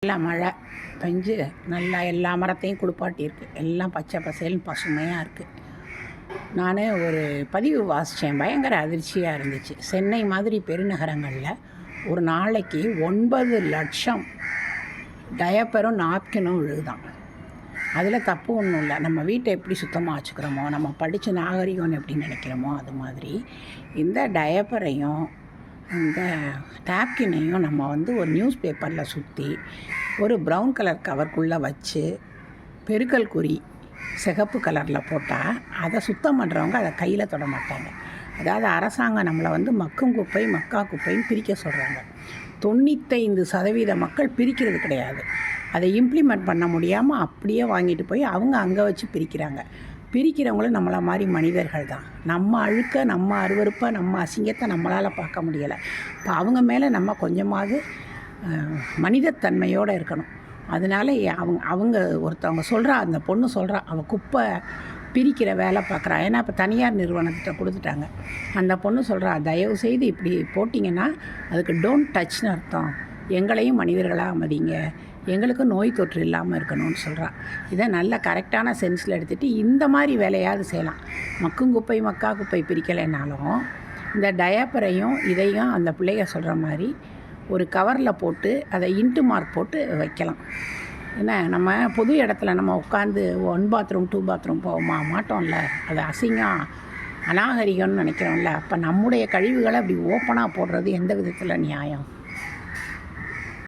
நல்லா மழை பெஞ்சு நல்லா எல்லா மரத்தையும் குளிப்பாட்டியிருக்கு. எல்லாம் பச்சை பசேல்னு பசுமையாக இருக்குது. நான் ஒரு பதிவு வாசித்தேன், பயங்கர அதிர்ச்சியாக இருந்துச்சு. சென்னை மாதிரி பெருநகரங்களில் ஒரு நாளைக்கு 9 லட்சம் டயப்பரும் நாப்கினும் விழுதான். அதில் தப்பு ஒன்றும் இல்லை. நம்ம வீட்டை எப்படி சுத்தமாக வச்சுக்கிறோமோ, நம்ம படித்த நாகரிகம்னு எப்படி நினைக்கிறோமோ, அது மாதிரி இந்த டயப்பரையும் இந்த நாப்கினையும் நம்ம ஒரு நியூஸ் பேப்பரில் சுற்றி ஒரு ப்ரௌன் கலர் கவருக்குள்ளே வச்சு பெருக்கல் குறி சிகப்பு கலரில் போட்டால் அதை சுத்தம் பண்ணுறவங்க அதை கையில் தொட மாட்டாங்க. அதாவது அரசாங்கம் நம்மளை மக்கும் குப்பை மக்கா குப்பைன்னு பிரிக்க சொல்கிறாங்க. 95% மக்கள் பிரிக்கிறது கிடையாது. அதை இம்ப்ளிமெண்ட் பண்ண முடியாமல் அப்படியே வாங்கிட்டு போய் அவங்க அங்கே வச்சு பிரிக்கிறாங்க. பிரிக்கிறவங்களும் நம்மளை மாதிரி மனிதர்கள் தான். நம்ம அழுக்க, நம்ம அருவருப்பை, நம்ம அசிங்கத்தை நம்மளால் பார்க்க முடியலை. இப்போ அவங்க மேலே நம்ம கொஞ்சமாவது மனிதத்தன்மையோடு இருக்கணும். அதனால அவங்க ஒருத்தவங்க சொல்கிறா, அந்த பொண்ணு சொல்கிறா, அவள் குப்பை பிரிக்கிற வேலை பார்க்குறா. ஏன்னா இப்போ தனியார் நிறுவனத்திட்ட கொடுத்துட்டாங்க. அந்த பொண்ணு சொல்கிறா, தயவுசெய்து இப்படி போட்டிங்கன்னா அதுக்கு டோன்ட் டச்னு அர்த்தம். எங்களையும் மனிதர்களாக மதிங்க, எங்களுக்கு நோய் தொற்று இல்லாமல் இருக்கணும்னு சொல்கிறா. இதை நல்ல கரெக்டான சென்ஸில் எடுத்துகிட்டு இந்த மாதிரி வேலையாவது செய்யலாம். மக்கும் குப்பை மக்கா குப்பை பிரிக்கலைனாலும் இந்த டயப்பரையும் இதையும் அந்த பிள்ளைங்க சொல்கிற மாதிரி ஒரு கவரில் போட்டு அதை இன்ட்டு மார்க் போட்டு வைக்கலாம். ஏன்னா நம்ம பொது இடத்துல நம்ம உட்காந்து 1 பாத்ரூம் 2 பாத்ரூம் போக மாட்டோம்ல, அது அசிங்கம் அநாகரிகம்னு நினைக்கிறோம்ல. அப்போ நம்முடைய கழிவுகளை அப்படி ஓப்பனாக போடுறது எந்த விதத்தில் நியாயம்?